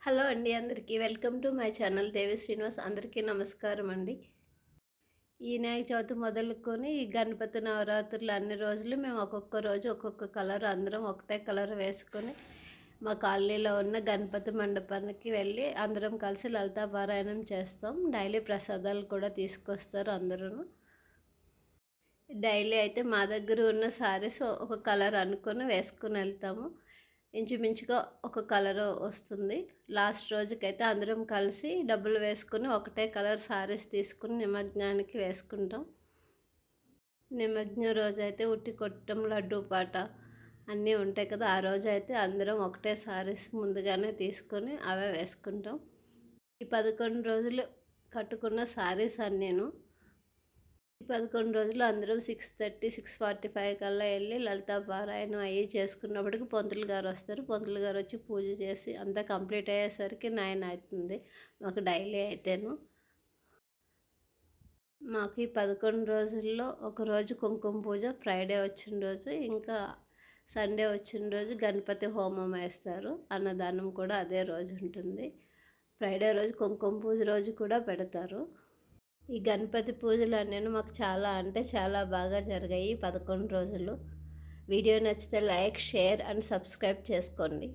Hello అండి అందరికీ. Welcome to my channel దేవి శ్రీనివాస్. అందరికీ నమస్కారం అండి. ఈ వినాయక చవితి మొదలుకొని ఈ గణపతి నవరాత్రులు అన్ని రోజులు మేము ఒక్కొక్క రోజు ఒక్కొక్క కలర్ అందరం ఒకటే కలర్ వేసుకొని మా కాలనీలో ఉన్న గణపతి మండపానికి వెళ్ళి అందరం కలిసి లలితా పారాయణం చేస్తాం. డైలీ ప్రసాదాలు కూడా తీసుకొస్తారు అందరూ. డైలీ అయితే మా దగ్గర ఉన్న శారీస్ ఒక కలర్ అనుకొని వేసుకుని వెళ్తాము. ఇంచుమించుగా ఒక కలర్ వస్తుంది. లాస్ట్ రోజుకైతే అందరం కలిసి డబ్బులు వేసుకుని ఒకటే కలర్ శారీస్ తీసుకుని నిమజ్ఞానికి వేసుకుంటాం. నిమజ్జనం రోజైతే ఉట్టి కొట్టం, లడ్డూ పాట అన్నీ ఉంటాయి కదా. ఆ రోజైతే అందరం ఒకటే శారీస్ ముందుగానే తీసుకొని అవే వేసుకుంటాం. ఈ 11 రోజులు కట్టుకున్న శారీస్ అన్నీను. ఈ 11 రోజులు అందరం 6:30, 6:45 కల్లా వెళ్ళి లలితా పారాయణం అవి చేసుకున్నప్పటికి పంతులు గారు వస్తారు. పంతులు గారు వచ్చి పూజ చేసి అంతా కంప్లీట్ అయ్యేసరికి 9 అవుతుంది మాకు డైలీ అయితేను. మాకు ఈ 11 రోజుల్లో ఒకరోజు కుంకుమ పూజ, ఫ్రైడే వచ్చిన రోజు, ఇంకా సండే వచ్చిన రోజు గణపతి హోమం వేస్తారు. అన్నదానం కూడా అదే రోజు ఉంటుంది. ఫ్రైడే రోజు కుంకుమ పూజ రోజు కూడా పెడతారు. ఈ గణపతి పూజలు అనేవి మాకు చాలా అంటే చాలా బాగా జరిగాయి 11 రోజులు. వీడియో నచ్చితే లైక్, షేర్ అండ్ సబ్స్క్రైబ్ చేసుకోండి.